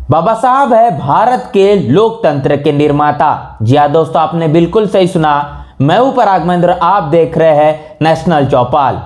बाबा साहब है भारत के लोकतंत्र के निर्माता। जी हाँ दोस्तों, आपने बिल्कुल सही सुना। मैं हूं पराग महेंद्र, आप देख रहे हैं नेशनल चौपाल।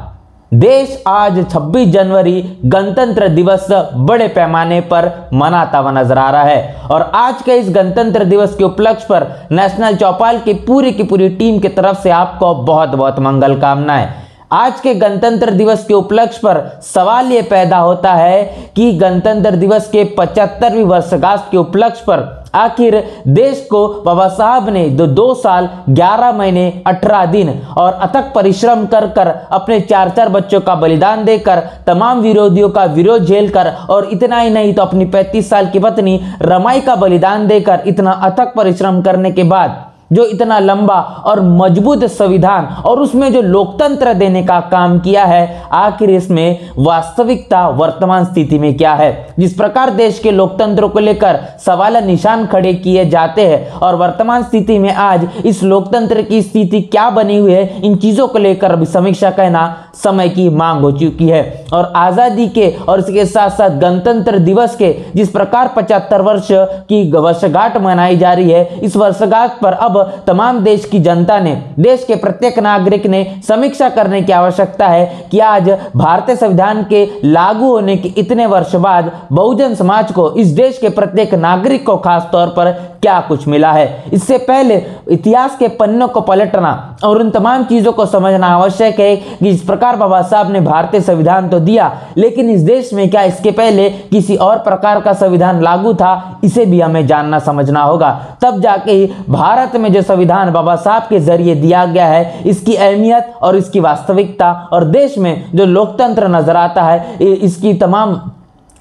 देश आज 26 जनवरी गणतंत्र दिवस बड़े पैमाने पर मनाता हुआ नजर आ रहा है और आज के इस गणतंत्र दिवस के उपलक्ष्य पर नेशनल चौपाल की पूरी टीम की तरफ से आपको बहुत बहुत मंगल कामनाएं। आज के गणतंत्र दिवस के उपलक्ष्य पर सवाल यह पैदा होता है कि गणतंत्र दिवस के 75वीं वर्षगांठ के उपलक्ष्य पर आखिर देश को बाबा साहब ने 2 साल 11 महीने 18 दिन और अथक परिश्रम कर कर अपने 4 बच्चों का बलिदान देकर, तमाम विरोधियों का विरोध झेलकर और इतना ही नहीं तो अपनी 35 साल की पत्नी रमाई का बलिदान देकर, इतना अथक परिश्रम करने के बाद जो इतना लंबा और मजबूत संविधान और उसमें जो लोकतंत्र देने का काम किया है, आखिर इसमें वास्तविकता वर्तमान स्थिति में क्या है। जिस प्रकार देश के लोकतंत्र को लेकर सवाल निशान खड़े किए जाते हैं और वर्तमान स्थिति में आज इस लोकतंत्र की स्थिति क्या बनी हुई है, इन चीजों को लेकर अभी समीक्षा कहना समय की मांग हो चुकी है। और आजादी के और इसके साथ साथ गणतंत्र दिवस के जिस प्रकार 75 वर्ष की वर्षगांठ मनाई जा रही है, इस वर्षगांठ पर अब तमाम देश की जनता ने, देश के प्रत्येक नागरिक ने समीक्षा करने की आवश्यकता है कि आज भारतीय संविधान के लागू होने के इतने वर्ष बाद बहुजन समाज को, इस देश के प्रत्येक नागरिक को खास तौर पर क्या कुछ मिला है। इससे पहले इतिहास के पन्नों को पलटना और उन तमाम चीजों को समझना आवश्यक है कि इस प्रकार बाबा साहब ने भारतीय संविधान तो दिया, लेकिन इस देश में क्या इसके पहले किसी और प्रकार का संविधान लागू था, इसे भी हमें जानना समझना होगा। तब जाके ही भारत में जो संविधान बाबा साहब के जरिए दिया गया है, इसकी अहमियत और इसकी वास्तविकता और देश में जो लोकतंत्र नजर आता है, इसकी तमाम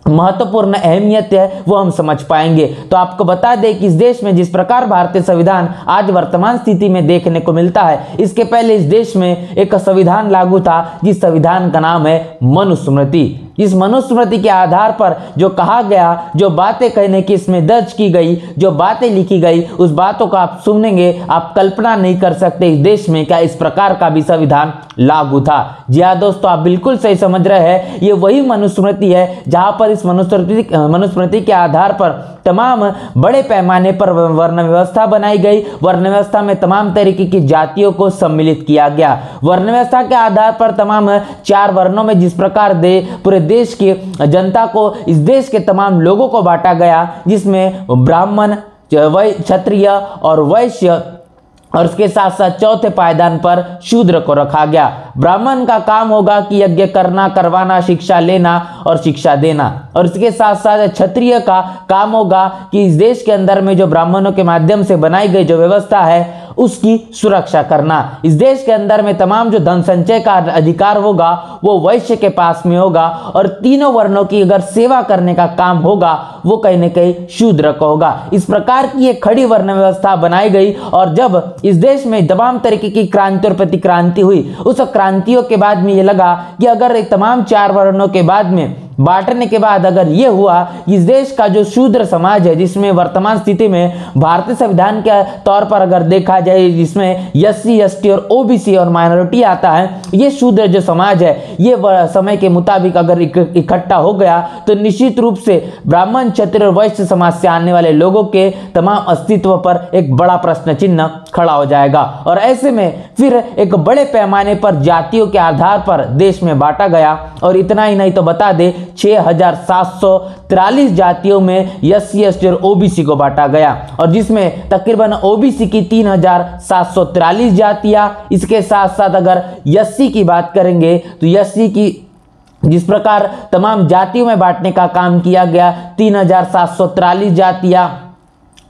महत्वपूर्ण अहमियत है वो हम समझ पाएंगे। तो आपको बता दें कि इस देश में जिस प्रकार भारतीय संविधान आज वर्तमान स्थिति में देखने को मिलता है, इसके पहले इस देश में एक संविधान लागू था जिस संविधान का नाम है मनुस्मृति। इस मनुस्मृति के आधार पर जो कहा गया, जो बातें कहने की इसमें दर्ज की गई, जो बातें लिखी गई, उस बातों को आप सुनेंगे, आप कल्पना नहीं कर सकते इस देश में क्या इस प्रकार का भी संविधान लागू था। जी हाँ दोस्तों, आप बिल्कुल सही समझ रहे हैं। ये वही मनुस्मृति है जहां पर इस मनुस्मृति के आधार पर तमाम बड़े पैमाने पर वर्ण व्यवस्था बनाई गई। वर्ण व्यवस्था में तमाम तरीके की जातियों को सम्मिलित किया गया। वर्ण व्यवस्था के आधार पर तमाम 4 वर्णों में जिस प्रकार पूरे देश की जनता को, इस देश के तमाम लोगों को बांटा गया, जिसमें ब्राह्मण, क्षत्रिय और वैश्य और इसके साथ साथ चौथे पायदान पर शूद्र को रखा गया। ब्राह्मण का काम होगा कि यज्ञ करना, करवाना, शिक्षा लेना और शिक्षा देना, और इसके साथ साथ क्षत्रिय का काम होगा कि इस देश के अंदर में जो ब्राह्मणों के माध्यम से बनाई गई जो व्यवस्था है उसकी सुरक्षा करना। इस देश के अंदर में तमाम जो धन संचय का अधिकार होगा वो वैश्य के पास में होगा, और तीनों वर्णों की अगर सेवा करने का काम होगा वो कहीं न कहीं शूद्र को होगा। इस प्रकार की एक खड़ी वर्ण व्यवस्था बनाई गई। और जब इस देश में तमाम तरीके की क्रांति और प्रतिक्रांति हुई, उस क्रांतियों के बाद में ये लगा कि अगर तमाम 4 वर्णों के बाद में बांटने के बाद अगर ये हुआ, इस देश का जो शूद्र समाज है, जिसमें वर्तमान स्थिति में भारतीय संविधान के तौर पर अगर देखा जाए, जिसमें SC, ST और OBC और माइनॉरिटी आता है, ये शूद्र जो समाज है, ये समय के मुताबिक अगर इकट्ठा हो गया तो निश्चित रूप से ब्राह्मण, क्षत्रिय और वैश्य समाज से आने वाले लोगों के तमाम अस्तित्व पर एक बड़ा प्रश्न चिन्ह खड़ा हो जाएगा। और ऐसे में फिर एक बड़े पैमाने पर जातियों के आधार पर देश में बांटा गया। और इतना ही नहीं तो बता दे 6743 जातियों में SC, ST और OBC को बांटा गया, और जिसमें तकरीबन OBC की 3743 जातियां, इसके साथ साथ अगर SC की बात करेंगे तो SC की जिस प्रकार तमाम जातियों में बांटने का काम किया गया, 3743 जातियां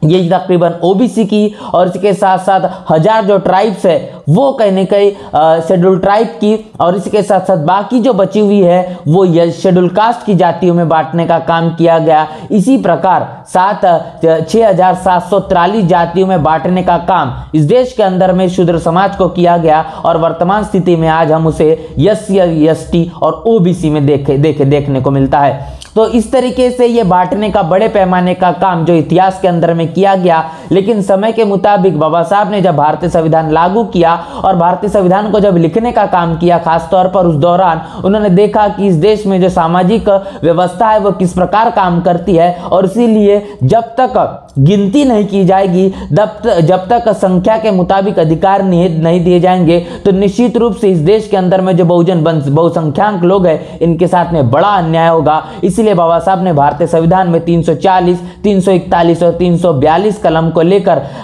ये तकरीबन OBC की, और इसके साथ साथ 1000 जो ट्राइब्स है वो कहीं न कहीं शेड्यूल ट्राइब की, और इसके साथ साथ बाकी जो बची हुई है वो शेड्यूल कास्ट की जातियों में बांटने का काम किया गया। इसी प्रकार 6743 जातियों में बांटने का काम इस देश के अंदर में शूद्र समाज को किया गया, और वर्तमान स्थिति में आज हम उसे SC, ST और OBC में देखने को मिलता है। तो इस तरीके से ये बांटने का बड़े पैमाने का काम जो इतिहास के अंदर में किया गया, लेकिन समय के मुताबिक बाबा साहब ने जब भारतीय संविधान लागू किया और भारतीय संविधान को जब लिखने का काम किया, खासतौर पर उस दौरान उन्होंने देखा कि इस देश में जो सामाजिक व्यवस्था है वो किस प्रकार काम करती है, और इसीलिए जब तक गिनती नहीं की जाएगी, जब तक संख्या के मुताबिक अधिकार नहीं दिए जाएंगे, तो निश्चित रूप से इस देश के अंदर में जो बहुसंख्यक लोग हैं इनके साथ में बड़ा अन्याय होगा। इसीलिए बाबा साहब ने भारतीय संविधान में 340, 341 और 342 कलम को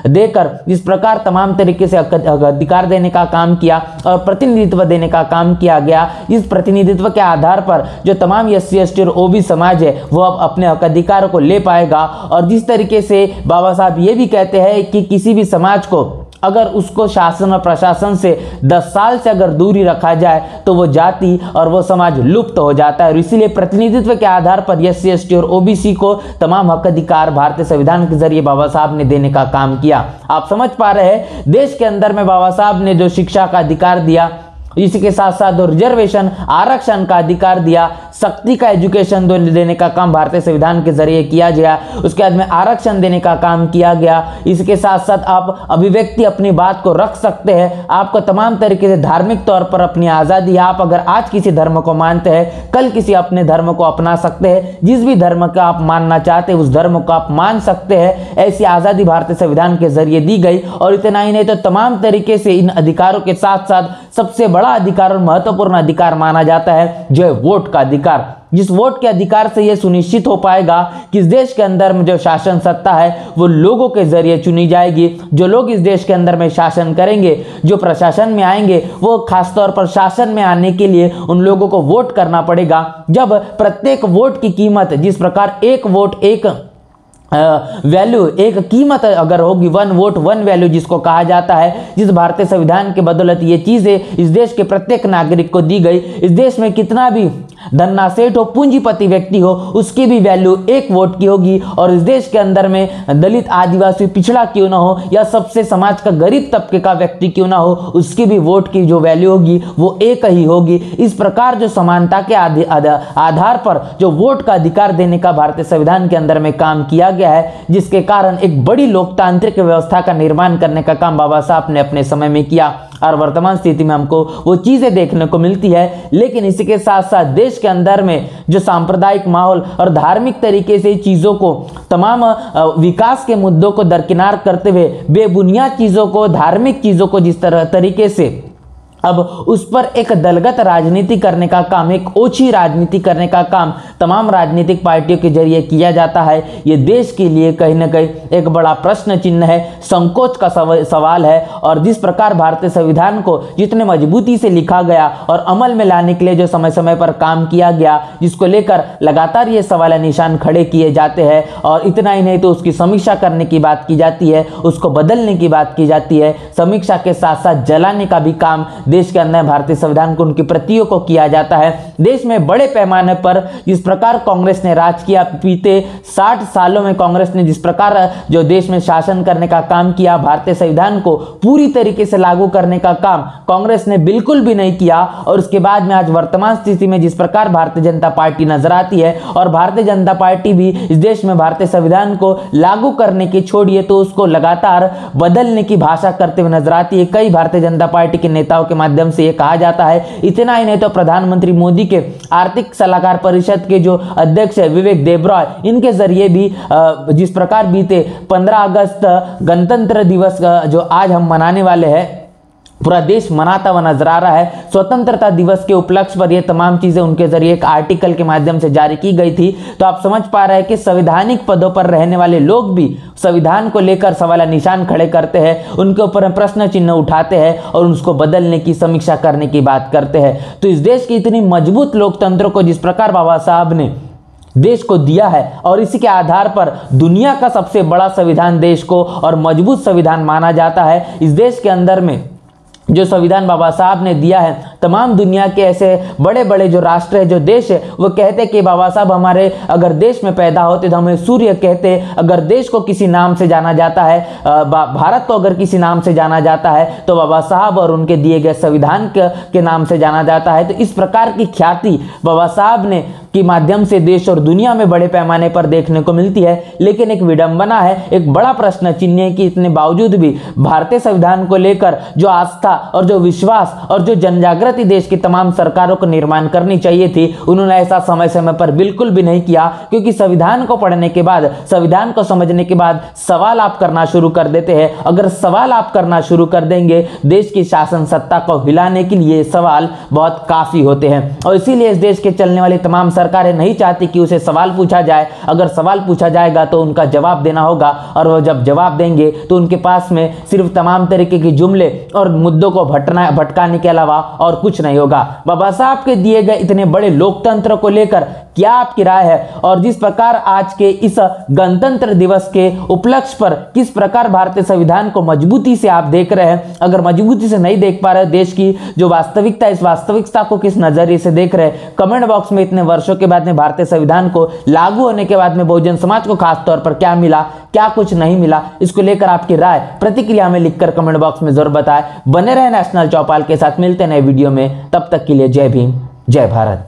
देकर इस प्रकार तमाम तरीके से अधिकार देने का काम किया और प्रतिनिधित्व देने का काम किया गया। इस प्रतिनिधित्व के आधार पर जो तमाम SC ST और OBC समाज है वो अब अपने हक अधिकार को ले पाएगा। और जिस तरीके से बाबा साहब ये भी कहते हैं कि किसी भी समाज को अगर उसको शासन और प्रशासन से 10 साल से अगर दूरी रखा जाए तो वो जाति और वो समाज लुप्त हो जाता है। और इसीलिए प्रतिनिधित्व के आधार पर SC ST और OBC को तमाम हक अधिकार भारतीय संविधान के जरिए बाबा साहब ने देने का काम किया। आप समझ पा रहे हैं, देश के अंदर में बाबा साहब ने जो शिक्षा का अधिकार दिया, इसी के साथ साथ रिजर्वेशन आरक्षण का अधिकार दिया, शक्ति का एजुकेशन देने का काम भारतीय संविधान के जरिए किया गया, उसके बाद में आरक्षण देने का काम किया गया। इसके साथ साथ आप अभिव्यक्ति अपनी बात को रख सकते हैं, आपको तमाम तरीके से धार्मिक तौर पर अपनी आज़ादी, आप अगर आज किसी धर्म को मानते हैं कल किसी अपने धर्म को अपना सकते हैं, जिस भी धर्म का आप मानना चाहते हैं उस धर्म को आप मान सकते हैं। ऐसी आज़ादी भारतीय संविधान के जरिए दी गई। और इतना ही नहीं तो तमाम तरीके से इन अधिकारों के साथ साथ सबसे बड़ा अधिकार और महत्वपूर्ण अधिकार माना जाता है जो है वोट का अधिकार, जिस वोट के अधिकार से यह सुनिश्चित हो पाएगा कि इस देश के अंदर में जो शासन सत्ता है वो लोगों के जरिए चुनी जाएगी। जो लोग इस देश के अंदर में शासन करेंगे, जो प्रशासन में आएंगे, वो खासतौर पर शासन में आने के लिए उन लोगों को वोट करना पड़ेगा। जब प्रत्येक वोट की कीमत, जिस प्रकार एक वोट एक वैल्यू, एक कीमत अगर होगी, 1 वोट 1 वैल्यू जिसको कहा जाता है, जिस भारतीय संविधान के बदौलत ये चीजें इस देश के प्रत्येक नागरिक को दी गई। इस देश में कितना भी धन्ना सेठ हो, पूंजीपति व्यक्ति हो, उसकी भी वैल्यू 1 वोट की होगी। और इस देश के अंदर में दलित, आदिवासी, पिछड़ा क्यों ना हो या सबसे समाज का गरीब तबके का व्यक्ति क्यों ना हो, उसकी भी वोट की जो वैल्यू होगी वो एक ही होगी। इस प्रकार जो समानता के आधार पर जो वोट का अधिकार देने का भारतीय संविधान के अंदर में काम किया गया है, जिसके कारण एक बड़ी लोकतांत्रिक व्यवस्था का निर्माण करने का काम बाबा साहब ने अपने समय में किया। और वर्तमान स्थिति में हमको वो चीजें देखने को मिलती है। लेकिन इसी के साथ साथ देश के अंदर में जो सांप्रदायिक माहौल और धार्मिक तरीके से चीजों को, तमाम विकास के मुद्दों को दरकिनार करते हुए बेबुनियाद चीजों को, धार्मिक चीजों को जिस तरीके से अब उस पर एक दलगत राजनीति करने का काम, एक ओछी राजनीति करने का काम तमाम राजनीतिक पार्टियों के जरिए किया जाता है। ये देश के लिए कहीं ना कहीं एक बड़ा प्रश्न चिन्ह है, संकोच का सवाल है। और जिस प्रकार भारतीय संविधान को जितने मजबूती से लिखा गया और अमल में लाने के लिए जो समय समय पर काम किया गया, जिसको लेकर लगातार ये सवाल निशान खड़े किए जाते हैं। और इतना ही नहीं तो उसकी समीक्षा करने की बात की जाती है, उसको बदलने की बात की जाती है, समीक्षा के साथ साथ जलाने का भी काम देश के अंदर भारतीय संविधान को, उनकी प्रतियों को किया जाता है। देश में बड़े पैमाने पर जिस प्रकार कांग्रेस ने राज किया, बीते 60 सालों में कांग्रेस ने जिस प्रकार जो देश में शासन करने का काम किया, भारतीय संविधान को पूरी तरीके से लागू करने का काम कांग्रेस ने बिल्कुल भी नहीं किया। और उसके बाद में आज वर्तमान स्थिति में जिस प्रकार भारतीय जनता पार्टी नजर आती है, और भारतीय जनता पार्टी भी इस देश में भारतीय संविधान को लागू करने के छोड़िए तो उसको लगातार बदलने की भाषा करते हुए नजर आती है। कई भारतीय जनता पार्टी के नेताओं के माध्यम से ये कहा जाता है। इतना ही नहीं तो प्रधानमंत्री मोदी के आर्थिक सलाहकार परिषद के जो अध्यक्ष है विवेक देबरॉय, इनके जरिए भी जिस प्रकार बीते 15 अगस्त गणतंत्र दिवस जो आज हम मनाने वाले हैं, पूरा देश मनाता हुआ नजर आ रहा है। स्वतंत्रता दिवस के उपलक्ष्य पर ये तमाम चीजें उनके जरिए एक आर्टिकल के माध्यम से जारी की गई थी। तो आप समझ पा रहे हैं कि संवैधानिक पदों पर रहने वाले लोग भी संविधान को लेकर सवाल निशान खड़े करते हैं, उनके ऊपर प्रश्न चिन्ह उठाते हैं और उसको बदलने की, समीक्षा करने की बात करते हैं। तो इस देश की इतनी मजबूत लोकतंत्र को जिस प्रकार बाबा साहब ने देश को दिया है, और इसी के आधार पर दुनिया का सबसे बड़ा संविधान देश को और मजबूत संविधान माना जाता है। इस देश के अंदर में जो संविधान बाबा साहब ने दिया है, तमाम दुनिया के ऐसे बड़े बड़े जो राष्ट्र है, जो देश है, वो कहते कि बाबा साहब हमारे अगर देश में पैदा होते तो हमें सूर्य कहते। अगर देश को किसी नाम से जाना जाता है, भारत को अगर किसी नाम से जाना जाता है तो बाबा साहब और उनके दिए गए संविधान के नाम से जाना जाता है। तो इस प्रकार की ख्याति बाबा साहब ने के माध्यम से देश और दुनिया में बड़े पैमाने पर देखने को मिलती है। लेकिन एक विडंबना है, एक बड़ा प्रश्न चिन्ह है कि इतने बावजूद भी भारतीय संविधान को लेकर जो आस्था और जो विश्वास और जो जनजागृति देश की तमाम सरकारों को निर्माण करनी चाहिए थी, उन्होंने ऐसा समय समय पर बिल्कुल भी नहीं किया। क्योंकि संविधान को पढ़ने के बाद, संविधान को समझने के बाद सवाल आप करना शुरू कर देते हैं। अगर सवाल आप करना शुरू कर देंगे, देश की शासन सत्ता को हिलाने के लिए सवाल बहुत काफी होते हैं। और इसीलिए इस देश के चलने वाली तमाम सरकारें नहीं चाहती कि उसे सवाल पूछा जाए। अगर सवाल पूछा जाएगा तो उनका जवाब देना होगा, और वह जब जवाब देंगे तो उनके पास में सिर्फ तमाम तरीके की जुमले और मुद्दों को भटकाने के अलावा और कुछ नहीं होगा। बाबा साहब के दिए गए इतने बड़े लोकतंत्र को लेकर क्या आपकी राय है? और जिस प्रकार आज के इस गणतंत्र दिवस के उपलक्ष्य पर किस प्रकार भारतीय संविधान को मजबूती से आप देख रहे हैं, अगर मजबूती से नहीं देख पा रहे, देश की जो वास्तविकता, इस वास्तविकता को किस नजरिए से देख रहे हैं, कमेंट बॉक्स में इतने वर्षों के बाद में भारतीय संविधान को लागू होने के बाद में बहुजन समाज को खास तौर पर क्या मिला, क्या कुछ नहीं मिला, इसको लेकर आपकी राय प्रतिक्रिया में लिखकर कमेंट बॉक्स में जरूर बताएं। बने रहे नेशनल चौपाल के साथ, मिलते नए वीडियो में, तब तक के लिए जय भीम, जय भारत।